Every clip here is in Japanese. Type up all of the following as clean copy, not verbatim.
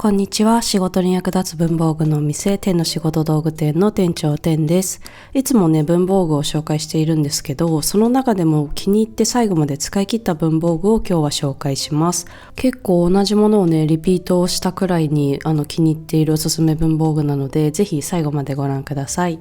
こんにちは。仕事に役立つ文房具のお店、天の仕事道具店の店長天です。いつもね、文房具を紹介しているんですけど、その中でも気に入って最後まで使い切った文房具を今日は紹介します。結構同じものをね、リピートしたくらいに気に入っているおすすめ文房具なので、ぜひ最後までご覧ください。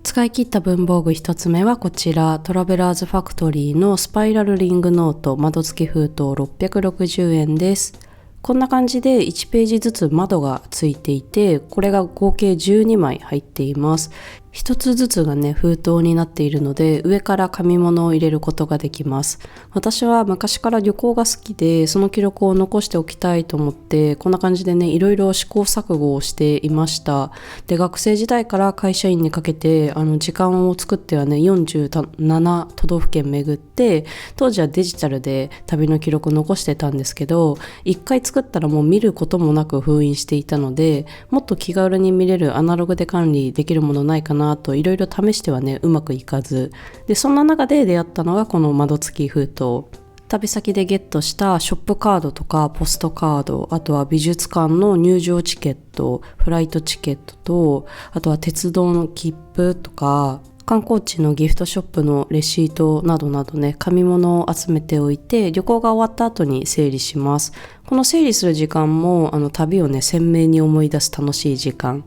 使い切った文房具一つ目はこちら、トラベラーズファクトリーのスパイラルリングノート窓付き封筒660円です。こんな感じで1ページずつ窓がついていて、これが合計12枚入っています。一つずつがね、封筒になっているので、上から紙物を入れることができます。私は昔から旅行が好きで、その記録を残しておきたいと思って、こんな感じでね、いろいろ試行錯誤をしていました。で、学生時代から会社員にかけて、時間を作ってはね、47都道府県巡って、当時はデジタルで旅の記録を残してたんですけど、一回作ったらもう見ることもなく封印していたので、もっと気軽に見れるアナログで管理できるものないかなといろいろ試してはね、うまくいかず、でそんな中で出会ったのがこの窓付き封筒。旅先でゲットしたショップカードとかポストカード、あとは美術館の入場チケット、フライトチケットと、あとは鉄道の切符とか、観光地のギフトショップのレシートなどなどね、紙物を集めておいて、旅行が終わった後に整理します。この整理する時間も旅をね、鮮明に思い出す楽しい時間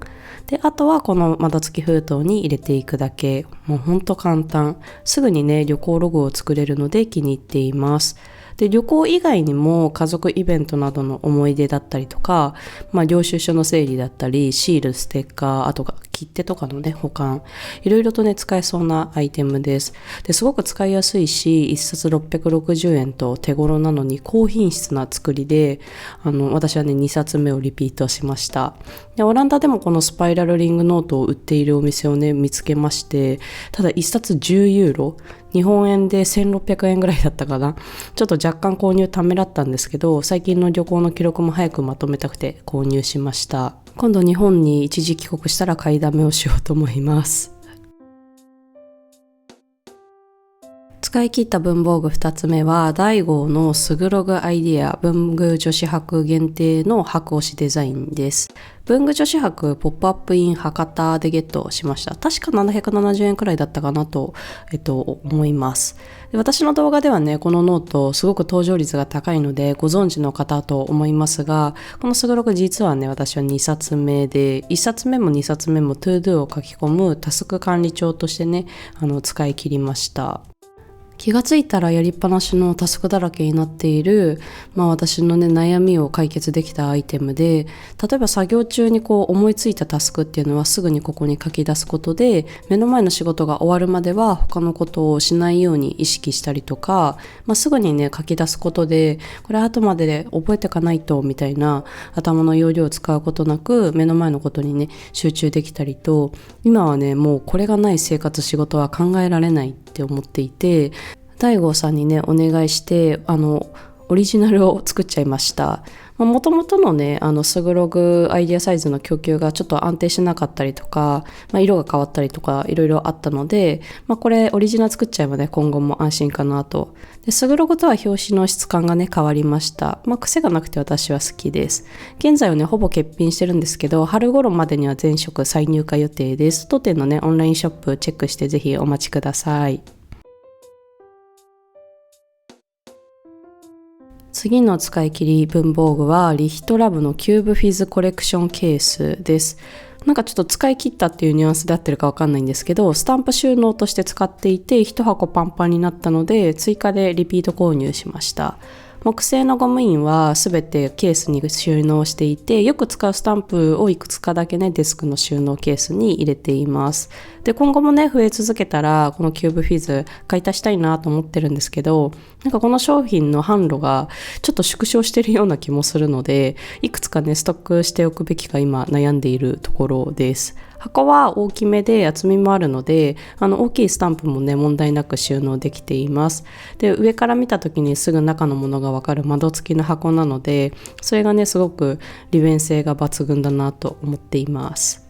で、あとはこの窓付き封筒に入れていくだけ。もうほんと簡単。すぐにね、旅行ログを作れるので気に入っています。で、旅行以外にも家族イベントなどの思い出だったりとか、領収書の整理だったり、シール、ステッカー、あと切手とかのね、保管、いろいろとね、使えそうなアイテムです。で、すごく使いやすいし、1冊660円と手頃なのに高品質な作りで、私はね、2冊目をリピートしました。で、オランダでもこのスパイラルリングノートを売っているお店をね、見つけまして、ただ1冊10ユーロ、日本円で1600円ぐらいだったかな。ちょっと若干購入ためらったんですけど、最近の旅行の記録も早くまとめたくて購入しました。今度日本に一時帰国したら買いだめをしようと思います。使い切った文房具2つ目は、ダイゴーのスグログアイディア文具女子博限定の博押しデザインです。文具女子博ポップアップイン博多でゲットしました。確か770円くらいだったかなと、思います。で、私の動画ではね、このノートすごく登場率が高いのでご存知の方と思いますが、このスグログ実はね、私は2冊目で、1冊目も2冊目も ToDo を書き込むタスク管理帳としてね、使い切りました。気がついたらやりっぱなしのタスクだらけになっている、私のね、悩みを解決できたアイテムで、例えば作業中に思いついたタスクっていうのはすぐにここに書き出すことで、目の前の仕事が終わるまでは他のことをしないように意識したりとか、すぐにね、書き出すことで、これ後までで覚えていかないとみたいな頭の容量を使うことなく目の前のことにね、集中できたりと、今はね、もうこれがない生活仕事は考えられないって思っていて、大郷さんにね、お願いしてオリジナルを作っちゃいました。もともとのね、スグログアイデアサイズの供給がちょっと安定しなかったりとか、色が変わったりとかいろいろあったので、これオリジナル作っちゃえばね、今後も安心かなと。で、スグログとは表紙の質感がね、変わりました。癖がなくて私は好きです。現在はね、ほぼ欠品してるんですけど、春頃までには全色再入荷予定です。当店のね、オンラインショップチェックしてぜひお待ちください。次の使い切り文房具はリヒトラブのキューブフィズコレクションケースです。なんかちょっと使い切ったっていうニュアンスで合ってるかわかんないんですけど、スタンプ収納として使っていて1箱パンパンになったので追加でリピート購入しました。木製のゴム印はすべてケースに収納していて、よく使うスタンプをいくつかだけね、デスクの収納ケースに入れています。で、今後もね、増え続けたらこのキューブフィズ買い足したいなと思ってるんですけど、なんかこの商品の販路がちょっと縮小してるような気もするので、いくつかね、ストックしておくべきか今悩んでいるところです。箱は大きめで厚みもあるので、大きいスタンプもね、問題なく収納できています。で、上から見た時にすぐ中のものがわかる窓付きの箱なので、それがね、すごく利便性が抜群だなと思っています。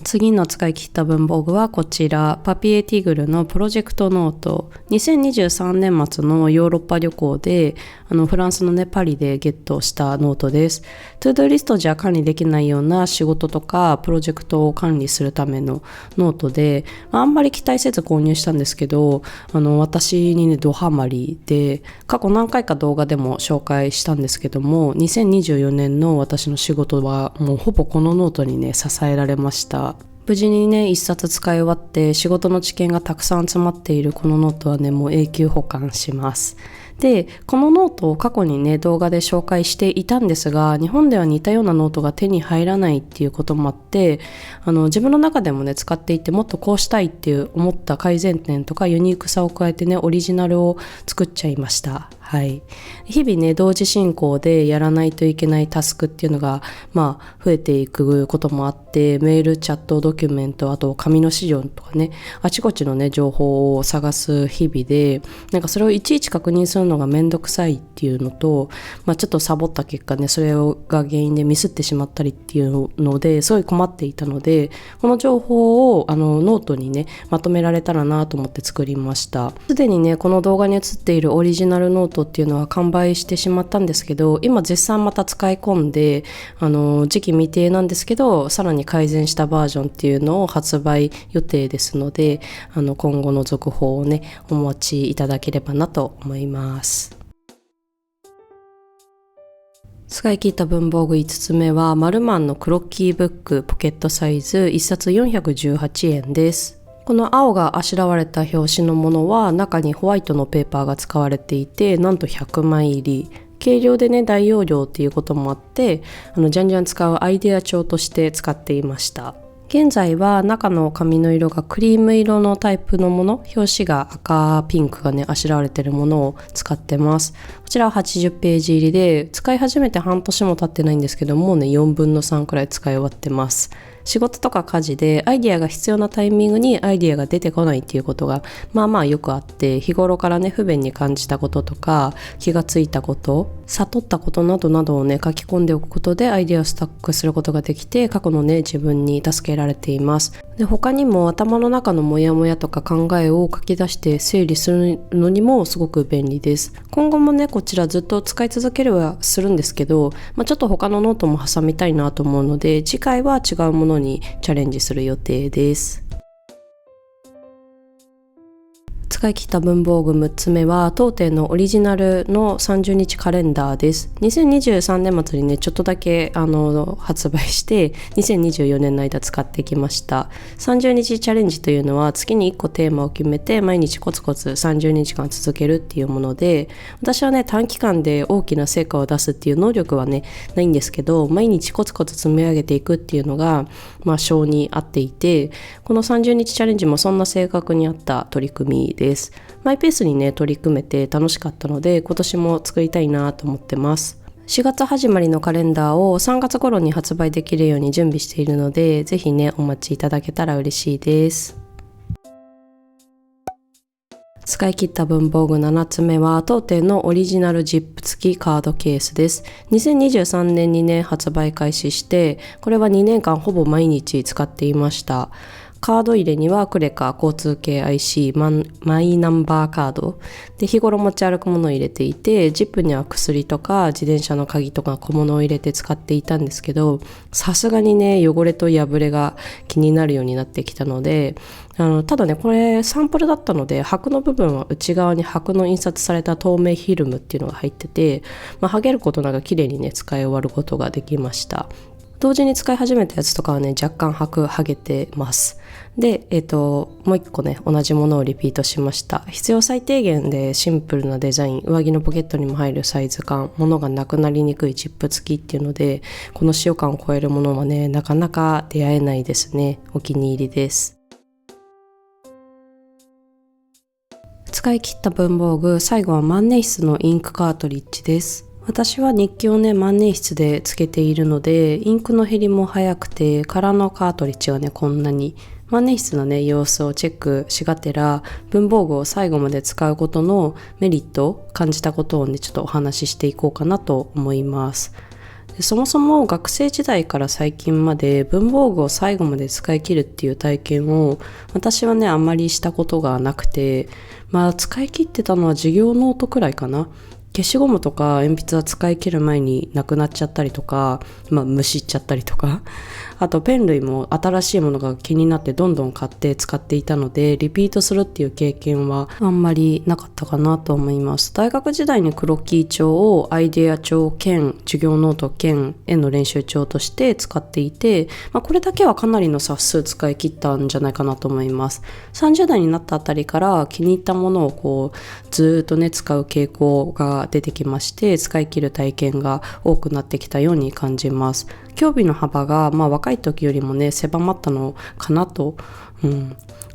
次の使い切った文房具はこちら、パピエティグルのプロジェクトノート。2023年末のヨーロッパ旅行で、フランスのね、パリでゲットしたノートです。トゥードゥリストじゃ管理できないような仕事とかプロジェクトを管理するためのノートで、あんまり期待せず購入したんですけど、私にね、ドハマりで、過去何回か動画でも紹介したんですけども、2024年の私の仕事はもうほぼこのノートにね、支えられました。無事にね、一冊使い終わって仕事の知見がたくさん詰まっているこのノートはね、もう永久保管します。で、このノートを過去にね、動画で紹介していたんですが、日本では似たようなノートが手に入らないっていうこともあって、自分の中でもね、使っていてもっとこうしたいっていう思った改善点とかユニークさを加えてね、オリジナルを作っちゃいました。はい。日々ね、同時進行でやらないといけないタスクっていうのが、増えていくこともあって、メール、チャット、ドキュメント、あと紙の資料とかね、あちこちのね、情報を探す日々で、なんかそれをいちいち確認するのがめんどくさいっていうのと、ちょっとサボった結果ね、それが原因でミスってしまったりっていうので、すごい困っていたので、この情報をノートにね、まとめられたらなと思って作りました。すでにね、この動画に映っているオリジナルノートっていうのは完売してしまったんですけど、今絶賛また使い込んで、時期未定なんですけど、さらに改善したバージョンっていうのを発売予定ですので、今後の続報をね、お待ちいただければなと思います。使い切った文房具5つ目は、マルマンのクロッキーブックポケットサイズ1冊418円です。この青があしらわれた表紙のものは中にホワイトのペーパーが使われていて、なんと100枚入り。軽量でね、大容量っていうこともあって、じゃんじゃん使うアイデア帳として使っていました。現在は中の紙の色がクリーム色のタイプのもの、表紙が赤ピンクがねあしらわれているものを使ってます。こちらは80ページ入りで、使い始めて半年も経ってないんですけどもうね4分の3くらい使い終わってます。仕事とか家事でアイディアが必要なタイミングにアイディアが出てこないっていうことがよくあって、日頃からね不便に感じたこととか気がついたこと、悟ったことなどなどをね書き込んでおくことでアイディアをスタックすることができて、過去のね自分に助けられています。で、他にも頭の中のモヤモヤとか考えを書き出して整理するのにもすごく便利です。今後もねこちらずっと使い続けるはするんですけど、ちょっと他のノートも挟みたいなと思うので、次回は違うものにチャレンジする予定です。使い切った文房具6つ目は当店のオリジナルの30日カレンダーです。2023年末にねちょっとだけ発売して2024年の間使ってきました。30日チャレンジというのは月に1個テーマを決めて毎日コツコツ30日間続けるっていうもので、私はね短期間で大きな成果を出すっていう能力はねないんですけど、毎日コツコツ積み上げていくっていうのが性に合っていて、この30日チャレンジもそんな性格に合った取り組みです。マイペースにね取り組めて楽しかったので、今年も作りたいなと思ってます。4月始まりのカレンダーを3月頃に発売できるように準備しているので、ぜひねお待ちいただけたら嬉しいです。使い切った文房具7つ目は当店のオリジナルジップ付きカードケースです。2023年にね発売開始して、これは2年間ほぼ毎日使っていました。カード入れにはクレカ、交通系 IC、マイナンバーカードで日頃持ち歩くものを入れていて、ジップには薬とか自転車の鍵とか小物を入れて使っていたんですけど、さすがにね汚れと破れが気になるようになってきたので、ただねこれサンプルだったので、箔の部分は内側に箔の印刷された透明フィルムっていうのが入ってて、剥げることなく綺麗にね使い終わることができました。同時に使い始めたやつとかはね若干剥げてます。で、もう一個ね同じものをリピートしました。必要最低限でシンプルなデザイン、上着のポケットにも入るサイズ感、物がなくなりにくいジップ付きっていうので、この使用感を超えるものはねなかなか出会えないですね。お気に入りです。使い切った文房具、最後は万年筆のインクカートリッジです。私は日記をね万年筆でつけているので、インクの減りも早くて、空のカートリッジがねこんなに、万年筆のね様子をチェックしがてら文房具を最後まで使うことのメリットを感じたことをねちょっとお話ししていこうかなと思います。でそもそも学生時代から最近まで文房具を最後まで使い切るっていう体験を私はねあんまりしたことがなくて、使い切ってたのは授業ノートくらいかな。消しゴムとか鉛筆は使い切る前になくなっちゃったりとか、むしっちゃったりとか、あとペン類も新しいものが気になってどんどん買って使っていたので、リピートするっていう経験はあんまりなかったかなと思います。大学時代にクロッキー帳をアイデア帳兼授業ノート兼絵の練習帳として使っていて、これだけはかなりの冊数使い切ったんじゃないかなと思います。30代になったあたりから気に入ったものをずっとね使う傾向が出てきまして、使い切る体験が多くなってきたように感じます。興味の幅が若い時よりもね狭まったのかなと、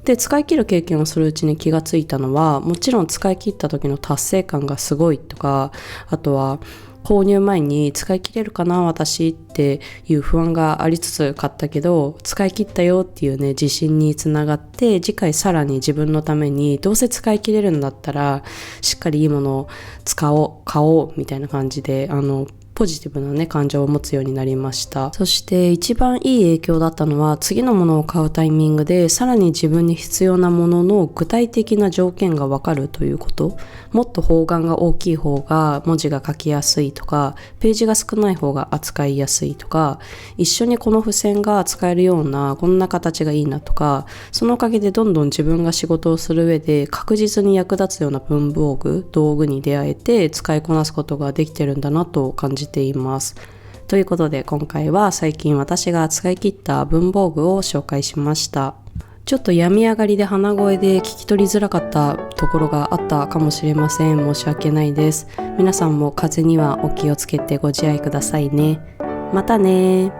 で使い切る経験をするうちに気がついたのは、もちろん使い切った時の達成感がすごいとか、あとは購入前に使い切れるかな私っていう不安がありつつ買ったけど、使い切ったよっていうね自信につながって、次回さらに自分のためにどうせ使い切れるんだったらしっかりいいものを買おうみたいな感じでポジティブなね感情を持つようになりました。そして一番いい影響だったのは、次のものを買うタイミングでさらに自分に必要なものの具体的な条件がわかるということ。もっと方眼が大きい方が文字が書きやすいとか、ページが少ない方が扱いやすいとか、一緒にこの付箋が使えるようなこんな形がいいなとか、そのおかげでどんどん自分が仕事をする上で確実に役立つような文房具道具に出会えて使いこなすことができてるんだなと感じています。ということで今回は最近私が使い切った文房具を紹介しました。ちょっと病み上がりで鼻声で聞き取りづらかったところがあったかもしれません。申し訳ないです。皆さんも風邪にはお気をつけてご自愛くださいね。またね。